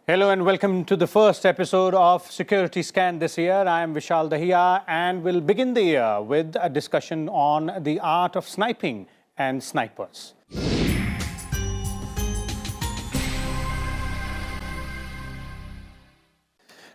Hello and welcome to the first episode of Security Scan this year. I am Vishal Dahiya and we'll begin the year with a discussion on the art of sniping and snipers.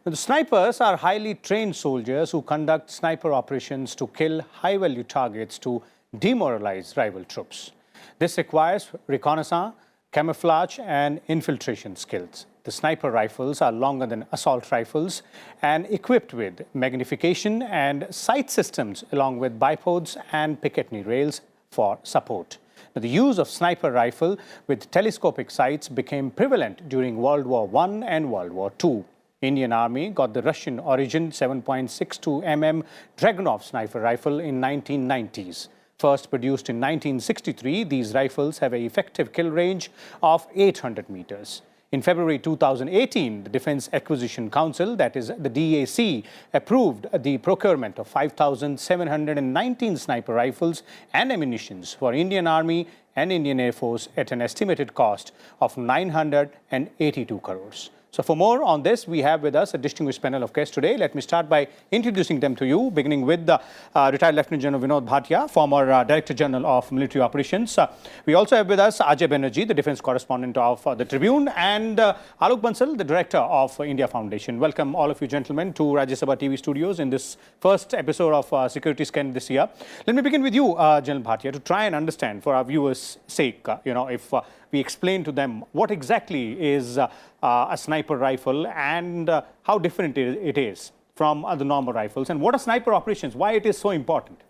The snipers are highly trained soldiers who conduct sniper operations to kill high-value targets to demoralize rival troops. This requires reconnaissance, camouflage and infiltration skills. The sniper rifles are longer than assault rifles and equipped with magnification and sight systems along with bipods and Picatinny rails for support. Now, the use of sniper rifle with telescopic sights became prevalent during World War I and World War II. Indian Army got the Russian origin 7.62 mm Dragunov sniper rifle in 1990s. First produced in 1963, these rifles have an effective kill range of 800 meters. In February 2018, the Defense Acquisition Council, that is the DAC, approved the procurement of 5,719 sniper rifles and ammunitions for Indian Army and Indian Air Force at an estimated cost of 982 crores. So for more on this, we have with us a distinguished panel of guests today. Let me start by introducing them to you, beginning with the retired Lieutenant General Vinod Bhatia, former Director General of Military Operations. We also have with us Ajay Banerjee, the Defense Correspondent of the Tribune, and Alok Bansal, the Director of India Foundation. Welcome all of you gentlemen to Rajya Sabha TV studios in this first episode of Security Scan this year. Let me begin with you, General Bhatia, to try and understand for our viewers' sake, if we explain to them what exactly is a sniper rifle and how different it is from other normal rifles, and what are sniper operations, why it is so important.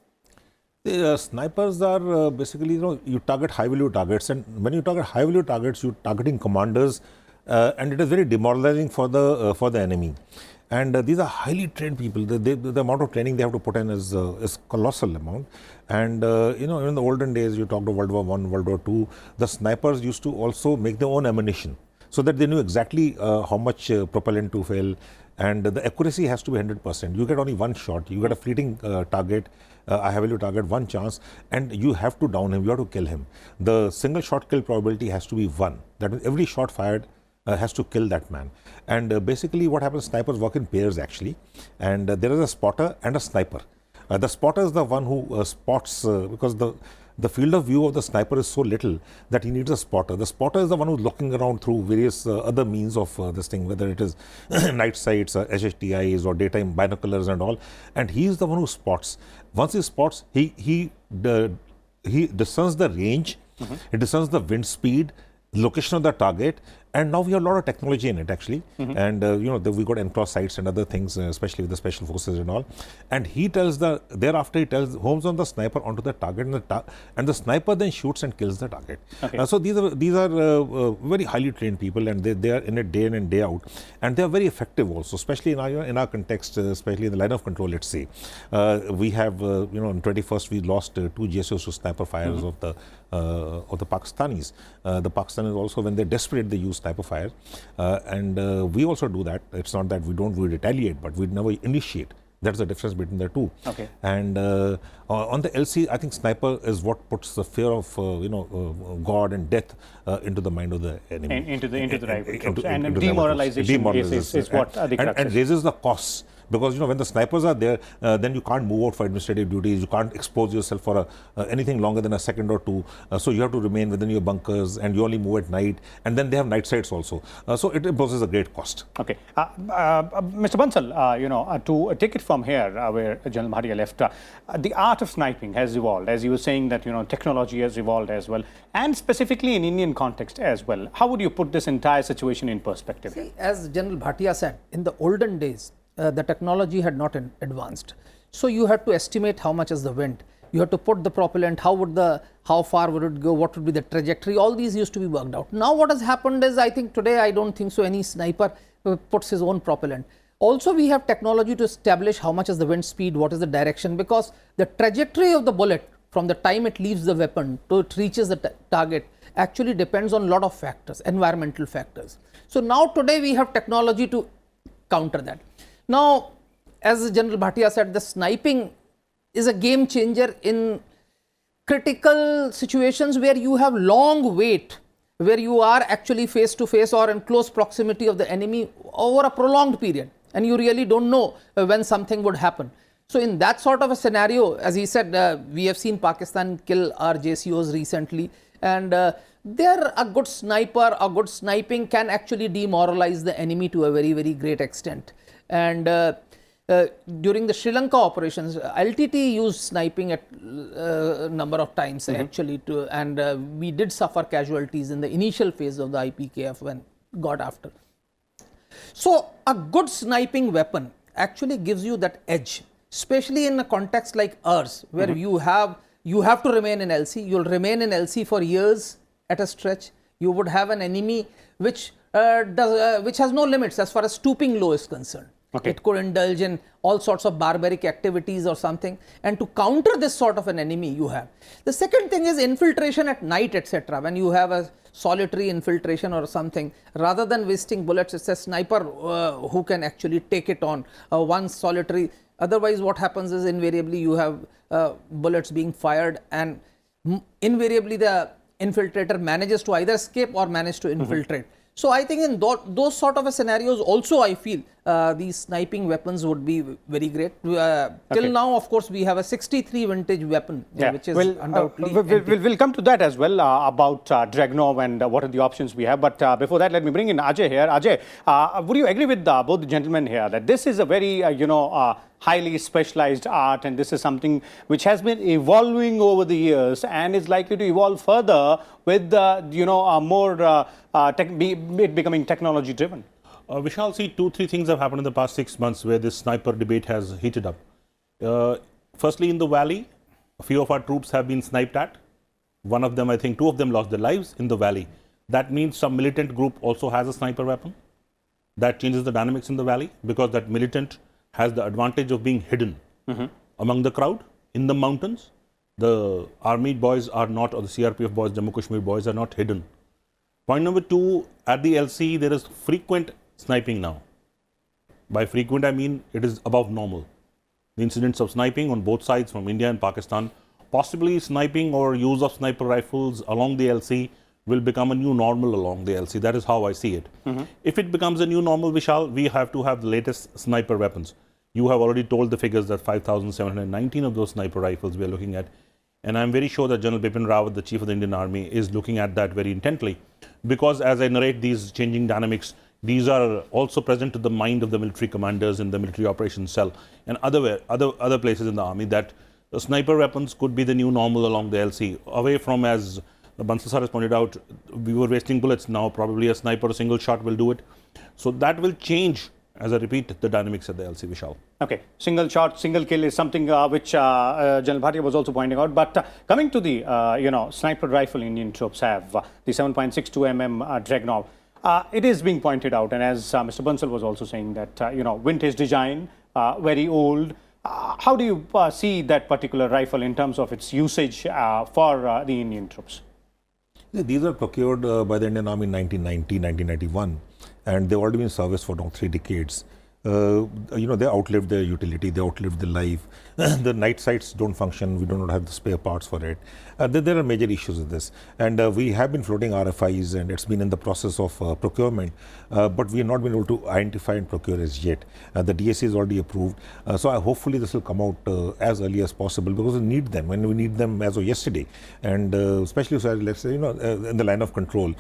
The snipers are basically, you target high-value targets, and when you target high-value targets, you're targeting commanders, and it is very demoralizing for the enemy. And these are highly trained people. The amount of training they have to put in is colossal amount. And in the olden days, you talked of World War I, World War II, the snipers used to also make their own ammunition so that they knew exactly how much propellant to fill, and the accuracy has to be 100%. You get only one shot, you get a fleeting target, a high-value target, one chance, and you have to down him, you have to kill him. The single shot kill probability has to be 1. That means every shot fired has to kill that man. And basically what happens, snipers work in pairs actually, and there is a spotter and a sniper. The spotter is the one who spots, because the field of view of the sniper is so little that he needs a spotter. The spotter is the one who's looking around through various other means of this thing, whether it is night sights, HHTIs or daytime binoculars and all, and he is the one who spots. Once he spots, he discerns the range, he discerns the wind speed, location of the target, and now we have a lot of technology in it actually, and we got enclosed sights and other things, especially with the special forces and all, and he tells thereafter he tells homes on the sniper onto the target, and the sniper then shoots and kills the target. Okay. So these are very highly trained people, and they are in it day in and day out, and they are very effective also, especially in our context, especially in the line of control. Let's say we have in 21st we lost 2 GSOs to sniper fires of the Pakistanis. The Pakistanis also, when they're desperate, they use sniper fire, and we also do that. It's not that we retaliate, but we never initiate. That's the difference between the two. Okay. And on the LC, I think sniper is what puts the fear of God and death into the mind of the enemy, into the rival troops, and demoralization is what the crux and raises the costs. Because when the snipers are there, then you can't move out for administrative duties, you can't expose yourself for anything longer than a second or two, so you have to remain within your bunkers, and you only move at night, and then they have night sights also, so it imposes a great cost. Okay, Mr. Bansal, to take it from here where General Bhatia left, the art of sniping has evolved, as you were saying that technology has evolved as well, and specifically in Indian context as well. How would you put this entire situation in perspective? See, as General Bhatia said, in the olden days, the technology had not advanced. So you had to estimate how much is the wind. You had to put the propellant, how far would it go, what would be the trajectory, all these used to be worked out. Now what has happened is, I think today, I don't think so any sniper puts his own propellant. Also we have technology to establish how much is the wind speed, what is the direction, because the trajectory of the bullet from the time it leaves the weapon to it reaches the target actually depends on a lot of factors, environmental factors. So now today we have technology to counter that. Now, as General Bhatia said, the sniping is a game changer in critical situations where you have long wait where you are actually face to face or in close proximity of the enemy over a prolonged period, and you really don't know when something would happen. So in that sort of a scenario, as he said, we have seen Pakistan kill our JCOs recently, and there a good sniper, a good sniping can actually demoralize the enemy to a very, very great extent. And during the Sri Lanka operations, LTT used sniping at a number of times actually, and we did suffer casualties in the initial phase of the IPKF when got after. So a good sniping weapon actually gives you that edge, especially in a context like ours, where you have to remain in LC. You'll remain in LC for years at a stretch. You would have an enemy which has no limits as far as stooping low is concerned. Okay. It could indulge in all sorts of barbaric activities or something, and to counter this sort of an enemy you have. The second thing is infiltration at night, etc. When you have a solitary infiltration or something, rather than wasting bullets, it's a sniper who can actually take it on one solitary. Otherwise, what happens is invariably you have bullets being fired, and invariably the infiltrator manages to either escape or manage to infiltrate. So I think in those sort of a scenarios also, I feel these sniping weapons would be very great. Till now, of course, we have a 63 vintage weapon, which is undoubtedly we'll come to that as well about Dragunov and what are the options we have. But before that, let me bring in Ajay here. Ajay, would you agree with both the gentlemen here that this is a very, highly specialized art, and this is something which has been evolving over the years and is likely to evolve further with, it becoming technology driven? We shall see 2-3 things have happened in the past 6 months where this sniper debate has heated up. Firstly, in the valley, a few of our troops have been sniped at. One of them, I think 2 of them lost their lives in the valley. That means some militant group also has a sniper weapon. That changes the dynamics in the valley because that militant has the advantage of being hidden among the crowd in the mountains. The army boys are not, or the CRPF boys, Jammu Kashmir boys are not hidden. Point number 2, at the LC, there is frequent sniping now. By frequent, I mean it is above normal. The incidents of sniping on both sides from India and Pakistan, possibly sniping or use of sniper rifles along the LC will become a new normal along the LC. That is how I see it. If it becomes a new normal, we have to have the latest sniper weapons. You have already told the figures that 5,719 of those sniper rifles we are looking at. And I'm very sure that General Bipin Rawat, the Chief of the Indian Army, is looking at that very intently. Because as I narrate these changing dynamics, these are also present to the mind of the military commanders in the military operations cell and other places in the army, that the sniper weapons could be the new normal along the LC. Away from, as Bansal sir has pointed out, we were wasting bullets. Now probably a sniper, a single shot will do it. So that will change, as I repeat, the dynamics at the LC, Vishal. Okay, single shot, single kill is something which General Bhatia was also pointing out. But coming to the, sniper rifle Indian troops have, the 7.62 mm Dragunov, it is being pointed out, and as Mr. Bansal was also saying that, vintage design, very old. How do you see that particular rifle in terms of its usage for the Indian troops? These are procured by the Indian Army in 1990, 1991, and they've already been in service for now 3 decades. They outlived their utility, they outlived their life. The night sights don't function, we do not have the spare parts for it. There are major issues with this. And we have been floating RFIs, and it's been in the process of procurement, but we have not been able to identify and procure as yet. The DSC is already approved, so hopefully this will come out as early as possible, because we need them, when we need them as of yesterday. And especially, so let's say, in the line of control.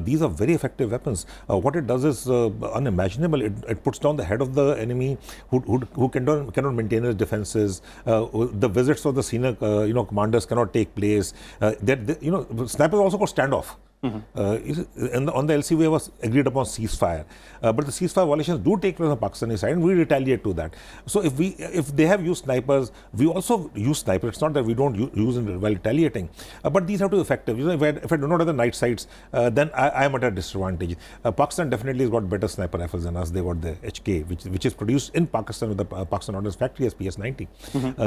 These are very effective weapons. What it does is unimaginable. It puts down the head of the enemy who cannot maintain his defenses. The visits of the senior commanders cannot take place. Snipers also got standoff. On the LC, we have agreed upon ceasefire, but the ceasefire violations do take place on the Pakistani side, and we retaliate to that. So if they have used snipers, we also use snipers. It's not that we don't use them while retaliating, but these have to be effective. If I do not have the night sights, then I am at a disadvantage. Pakistan definitely has got better sniper rifles than us. They got the HK, which is produced in Pakistan with the Pakistan Ordnance Factory as PS90.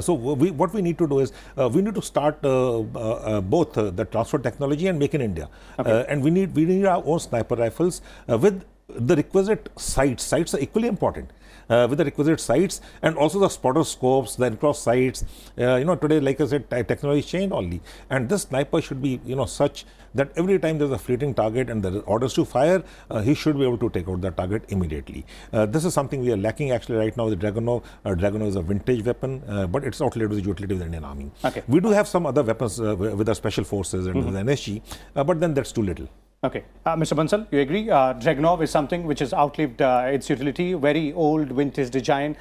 So what we need to do is we need to start both the transfer technology and make in India. And we need our own sniper rifles with the requisite sights are equally important. With the requisite sights and also the spotter scopes, the enclosed sights. Today, like I said, technology changed only, and this sniper should be, such that every time there's a fleeting target and there are orders to fire, he should be able to take out the target immediately. This is something we are lacking actually right now with Dragunov. Dragunov is a vintage weapon, but it's outlaid with the utility of the Indian Army. Okay. We do have some other weapons with our special forces and with the NSG, but then that's too little. Okay. Mr. Bansal, you agree? Dragunov is something which has outlived its utility, very old vintage design.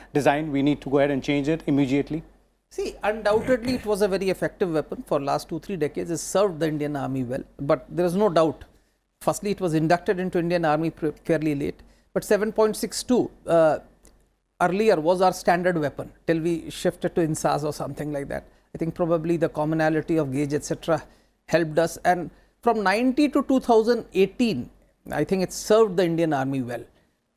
We need to go ahead and change it immediately. See, undoubtedly it was a very effective weapon for last 2-3 decades. It served the Indian Army well, but there is no doubt. Firstly, it was inducted into Indian Army fairly late, but 7.62 earlier was our standard weapon till we shifted to INSAS or something like that. I think probably the commonality of gauge, etc., helped us, and from 90 to 2018, I think it served the Indian Army well.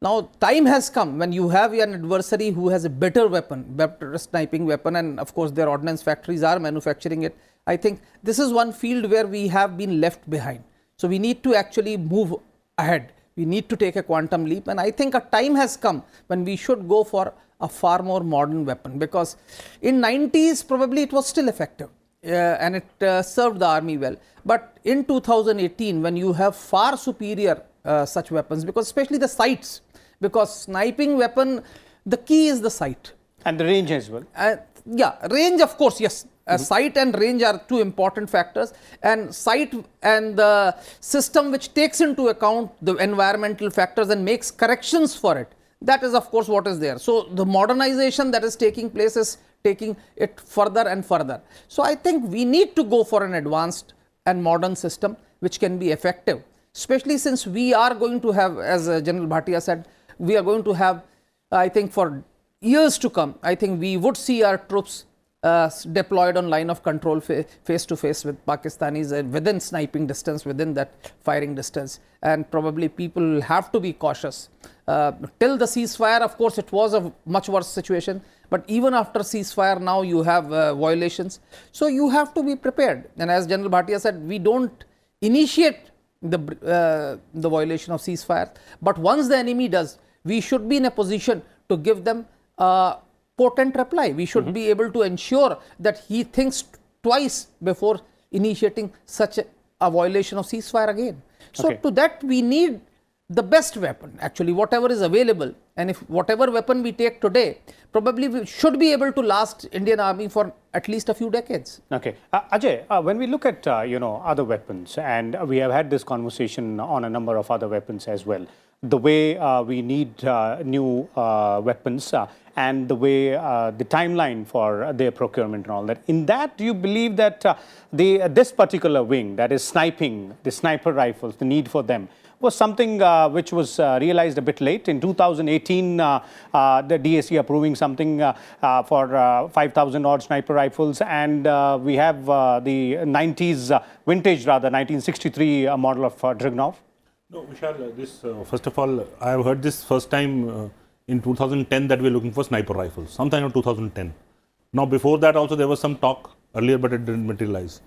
Now, time has come when you have an adversary who has a better weapon, better sniping weapon, and of course their ordnance factories are manufacturing it. I think this is one field where we have been left behind. So we need to actually move ahead. We need to take a quantum leap, and I think a time has come when we should go for a far more modern weapon, because in 90s probably it was still effective. And it served the army well, but in 2018 when you have far superior such weapons, because especially the sights, because sniping weapon, the key is the sight and the range as well. Yeah, range, of course, yes. Sight and range are two important factors, and sight and the system which takes into account the environmental factors and makes corrections for it, that is of course what is there. So the modernization that is taking place is taking it further and further. So I think we need to go for an advanced and modern system which can be effective, especially since we are going to have, as General Bhatia said, we are going to have, I think for years to come, I think we would see our troops deployed on line of control face to face with Pakistanis within sniping distance, within that firing distance, and probably people have to be cautious. Till the ceasefire, of course, it was a much worse situation, but even after ceasefire now you have violations, so you have to be prepared. And as General Bhatia said, we don't initiate the violation of ceasefire, but once the enemy does, we should be in a position to give them potent reply. We should be able to ensure that he thinks twice before initiating such a violation of ceasefire again. So to that we need the best weapon, actually whatever is available, and if whatever weapon we take today, probably we should be able to last Indian Army for at least a few decades. Okay. Ajay, when we look at other weapons, and we have had this conversation on a number of other weapons as well, the way we need new weapons and the way the timeline for their procurement and all that. In that, do you believe that this particular wing, that is sniping, the sniper rifles, the need for them, was something which was realized a bit late? In 2018, the DSC approving something for 5,000 odd sniper rifles, and we have the 90s vintage, rather 1963 model of Dragunov. No, Vishal, this first of all, I have heard this first time in 2010 that we are looking for sniper rifles, sometime in 2010. Now, before that also there was some talk earlier, but it didn't materialize.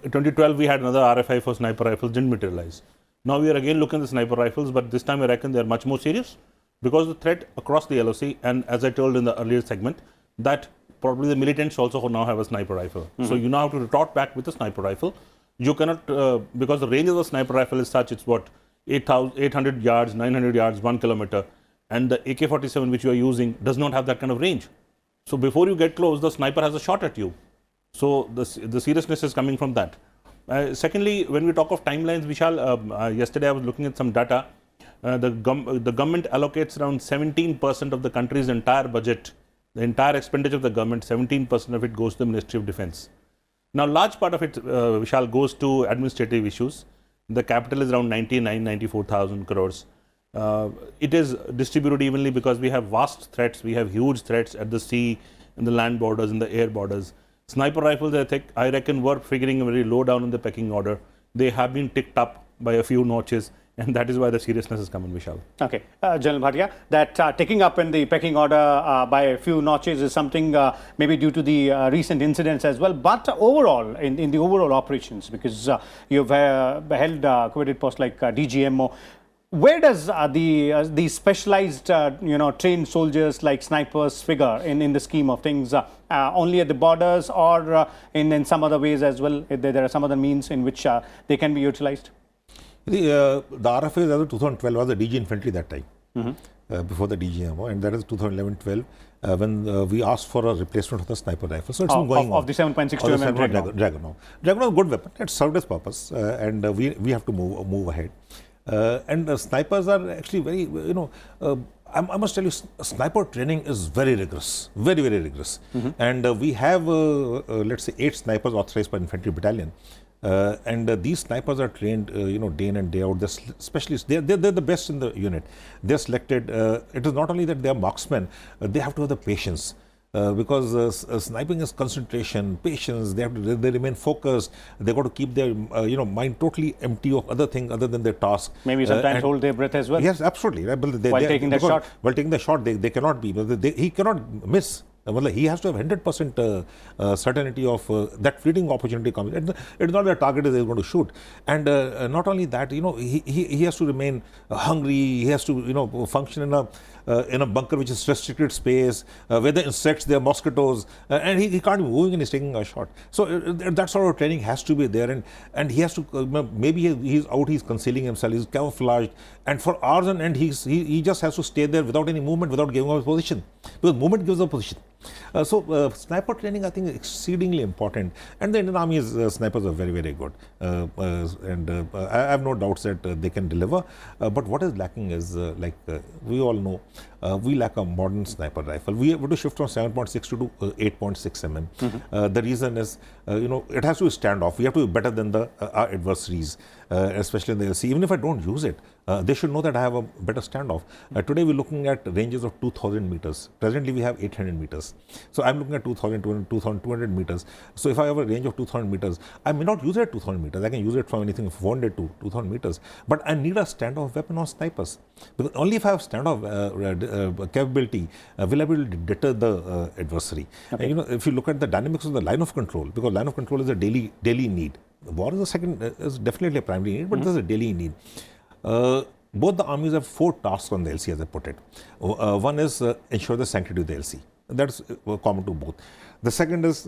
In 2012, we had another RFI for sniper rifles, didn't materialize. Now we are again looking at the sniper rifles, but this time I reckon they are much more serious because the threat across the LOC, and as I told in the earlier segment, that probably the militants also now have a sniper rifle. So you now have to retort back with a sniper rifle. You cannot, because the range of the sniper rifle is such, it's what, 800 yards, 900 yards, 1 kilometer, and the AK-47 which you are using does not have that kind of range. So before you get close, the sniper has a shot at you. So the seriousness is coming from that. Secondly, when we talk of timelines, Vishal, yesterday I was looking at some data. The government allocates around 17% of the country's entire budget, the entire expenditure of the government, 17% of it goes to the Ministry of Defence. Now, large part of it, Vishal, goes to administrative issues. The capital is around 94,000 crores. It is distributed evenly because we have vast threats. We have huge threats at the sea, in the land borders, in the air borders. Sniper rifles, I reckon, were figuring very low down in the pecking order. They have been ticked up by a few notches, and that is why the seriousness has come in, Vishal. Okay. General Bhatia, that ticking up in the pecking order by a few notches is something maybe due to the recent incidents as well, but overall, in the overall operations, because you've held coveted posts like DGMO, Where does the specialized, trained soldiers like snipers figure in the scheme of things? Only at the borders, or in some other ways as well? There are some other means in which they can be utilized? The RFA as of 2012 was the DG infantry that time, before the DGMO, and that is 2011-12 when we asked for a replacement of the sniper rifle. So it's been going on. Of the 7.62 Of the mm Dragunov. Dragunov is a good weapon. It served its purpose, and we have to move ahead. And snipers are actually very, I must tell you, sniper training is very rigorous, very, very rigorous. And we have, let's say, 8 snipers authorized by infantry battalion. And these snipers are trained, day in and day out. They're specialists. They're the best in the unit. They're selected. It is not only that they are marksmen, they have to have the patience. Because sniping is concentration, patience. They remain focused. They got to keep their mind totally empty of other things other than their task. Maybe sometimes hold their breath as well. Yes, absolutely. Right? While taking the shot. While taking the shot, they cannot be. He cannot miss. He has to have 100% certainty of that fleeting opportunity coming. It's not the target is going to shoot. And not only that, he has to remain hungry. He has to, function in a bunker which is restricted space, where the insects, there are mosquitoes, and he can't be moving and he's taking a shot. So that sort of training has to be there, and he has to, maybe he's out, he's concealing himself, he's camouflaged, and for hours on end, he just has to stay there without any movement, without giving up his position, because movement gives a position. So sniper training, I think, is exceedingly important, and the Indian Army's snipers are very, very good, and I have no doubts that they can deliver. But what is lacking is, we all know, we lack a modern sniper rifle. We have to shift from 7.62 to 8.6 mm. The reason is, it has to stand off. We have to be better than our adversaries, especially in the LC. Even if I don't use it, they should know that I have a better standoff. Today we're looking at ranges of 2,000 meters. Presently we have 800 meters. So I'm looking at 2,200 meters. So if I have a range of 2,000 meters, I may not use it at 2,000 meters. I can use it from anything from 400 to 2,000 meters. But I need a standoff weapon on snipers. Because only if I have standoff capability will I be able to deter the adversary. Okay. And, if you look at the dynamics of the line of control, because line of control is a daily need. War is is definitely a primary need, but there's a daily need. Both the armies have 4 tasks on the LC, as I put it. One is ensure the sanctity of the LC. That's common to both. The second is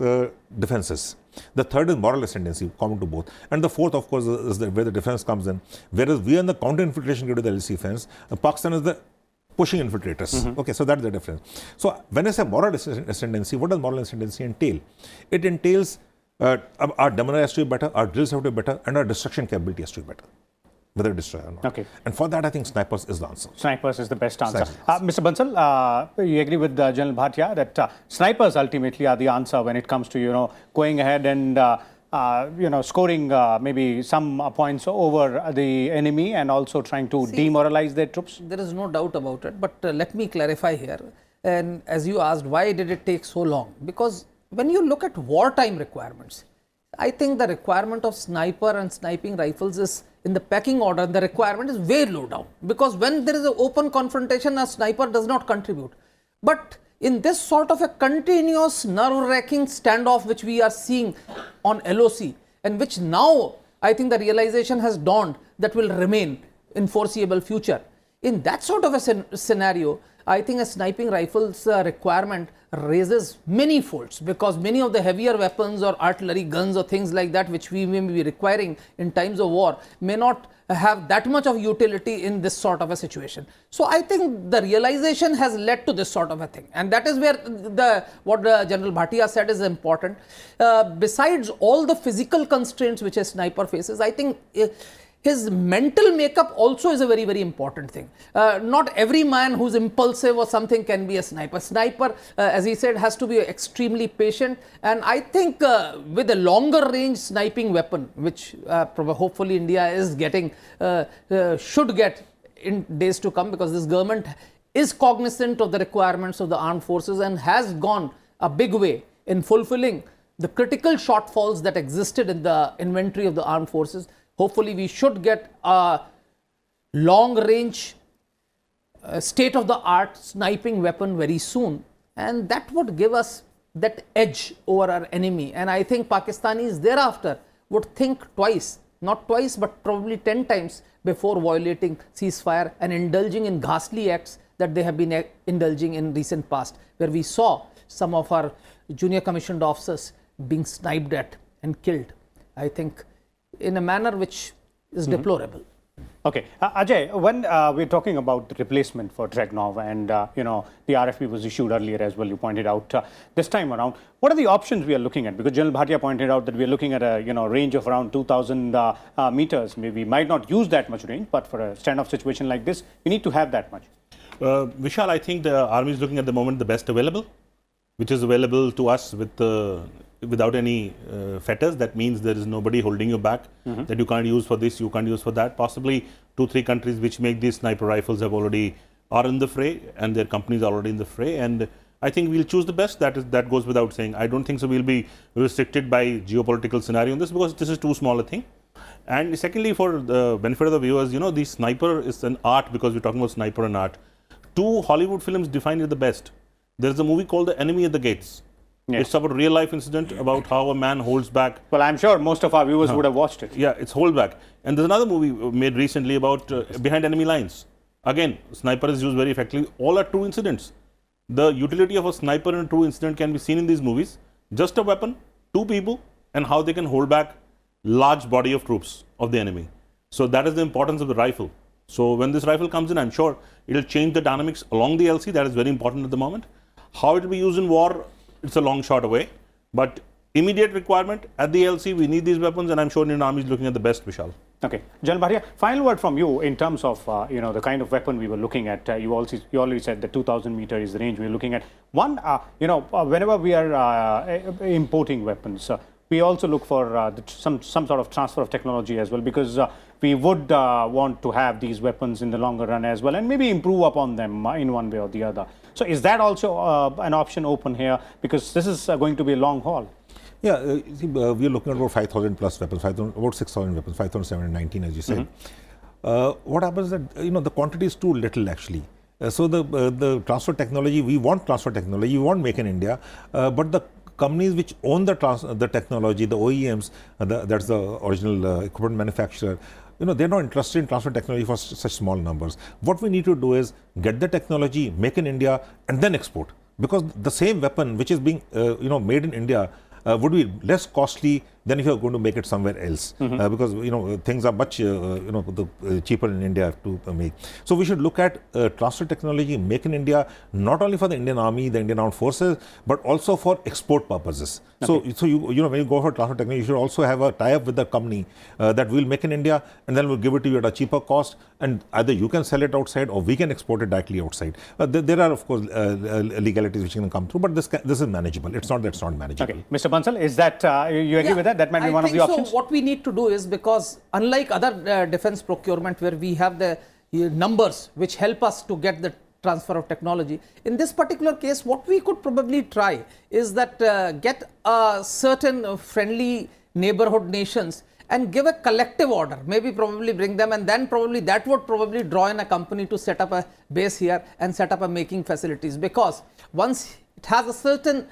defenses. The third is moral ascendancy, common to both. And the fourth, of course, is where the defense comes in. Whereas we are in the counter-infiltration to the LC fence, Pakistan is the pushing infiltrators. Okay, so that's the difference. So when I say moral ascendancy, what does moral ascendancy entail? It entails our demeanor has to be better, our drills have to be better, and our destruction capability has to be better, whether destroy or not. Okay. And for that, I think snipers is the answer. Snipers is the best answer. Mr. Bansal, you agree with General Bhatia that snipers ultimately are the answer when it comes to, going ahead and, scoring maybe some points over the enemy and also trying to demoralize their troops? There is no doubt about it, but let me clarify here. And as you asked, why did it take so long? Because when you look at wartime requirements, I think the requirement of sniper and sniping rifles is in the pecking order. The requirement is way low down, because when there is an open confrontation, a sniper does not contribute. But in this sort of a continuous nerve-wracking standoff which we are seeing on LOC, and which now I think the realization has dawned that will remain in foreseeable future. In that sort of a scenario, I think a sniping rifle's requirement raises many folds, because many of the heavier weapons or artillery guns or things like that which we may be requiring in times of war may not have that much of utility in this sort of a situation. So I think the realization has led to this sort of a thing, and that is where what General Bhatia said is important. Besides all the physical constraints which a sniper faces, I think his mental makeup also is a very, very important thing. Not every man who's impulsive or something can be a sniper. Sniper, as he said, has to be extremely patient. And I think with a longer range sniping weapon, which hopefully India is getting, should get in days to come, because this government is cognizant of the requirements of the armed forces and has gone a big way in fulfilling the critical shortfalls that existed in the inventory of the armed forces. Hopefully, we should get a long-range, state-of-the-art sniping weapon very soon, and that would give us that edge over our enemy. And I think Pakistanis thereafter would think twice not twice, but probably 10 times before violating ceasefire and indulging in ghastly acts that they have been indulging in recent past, where we saw some of our junior commissioned officers being sniped at and killed, I think, in a manner which is deplorable. Okay, Ajay, when we're talking about the replacement for Dragunov, and the RFP was issued earlier as well, you pointed out this time around, what are the options we are looking at? Because General Bhatia pointed out that we are looking at a range of around 2,000 meters. Maybe might not use that much range, but for a standoff situation like this, we need to have that much. Vishal, I think the army is looking at the moment the best available, which is available to us without any fetters. That means there is nobody holding you back, that you can't use for this, you can't use for that. Possibly 2-3 countries which make these sniper rifles are in the fray, and their companies are already in the fray. And I think we'll choose the best. That goes without saying. I don't think so we'll be restricted by geopolitical scenario in this, because this is too small a thing. And secondly, for the benefit of the viewers, the sniper is an art, because we're talking about sniper and art. 2 Hollywood films define it the best. There's a movie called The Enemy at the Gates. Yes. It's about a real life incident about how a man holds back. Well, I'm sure most of our viewers would have watched it. Yeah, it's hold back. And there's another movie made recently about Behind Enemy Lines. Again, sniper is used very effectively. All are true incidents. The utility of a sniper in a true incident can be seen in these movies. Just a weapon, 2 people, and how they can hold back large body of troops of the enemy. So that is the importance of the rifle. So when this rifle comes in, I'm sure it'll change the dynamics along the LC. That is very important at the moment. How it will be used in war, it's a long shot away. But immediate requirement at the LC, we need these weapons, and I'm sure Indian Army is looking at the best, Vishal. Okay, General Bhatia, final word from you in terms of the kind of weapon we were looking at. You already said the 2,000 meter is the range we're looking at. One, whenever we are importing weapons, we also look for some sort of transfer of technology as well, because we would want to have these weapons in the longer run as well, and maybe improve upon them in one way or the other. So is that also an option open here? Because this is going to be a long haul. Yeah, we are looking at about 5,000 plus weapons, about 6,000 weapons, 5,719 as you said. What happens is that the quantity is too little actually. So the transfer technology, we want transfer technology, we want make in India, but the companies which own the technology, the OEMs, that's the original equipment manufacturer, they're not interested in transfer technology for such small numbers. What we need to do is get the technology, make in India, and then export. Because the same weapon which is being made in India would be less costly than if you're going to make it somewhere else, because things are much cheaper in India to make. So we should look at transfer technology, make in India, not only for the Indian Army, the Indian Armed Forces, but also for export purposes. Okay. So you when you go for transfer technology, you should also have a tie-up with the company that will make in India, and then we'll give it to you at a cheaper cost, and either you can sell it outside or we can export it directly outside. There are of course legalities which can come through, but this is manageable. It's not that's not manageable. Okay, Mr. Bansal, is that you agree with that? That might be one of the options. So what we need to do is, because unlike other defense procurement where we have the numbers which help us to get the transfer of technology, in this particular case what we could probably try is that get a certain friendly neighborhood nations and give a collective order, maybe probably bring them, and then probably that would probably draw in a company to set up a base here and set up a making facilities, because once it has a certain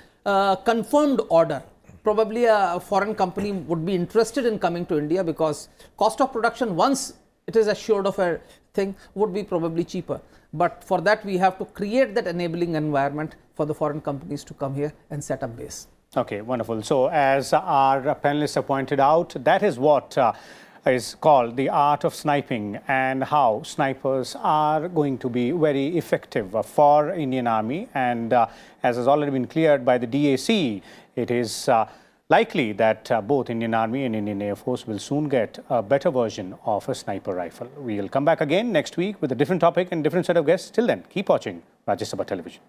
confirmed order, probably a foreign company would be interested in coming to India, because cost of production, once it is assured of a thing, would be probably cheaper. But for that we have to create that enabling environment for the foreign companies to come here and set up base. Okay, wonderful. So as our panelists have pointed out, that is what is called the art of sniping, and how snipers are going to be very effective for Indian Army. And as has already been cleared by the DAC, it is likely that both Indian Army and Indian Air Force will soon get a better version of a sniper rifle. We will come back again next week with a different topic and different set of guests. Till then, keep watching Rajya Sabha Television.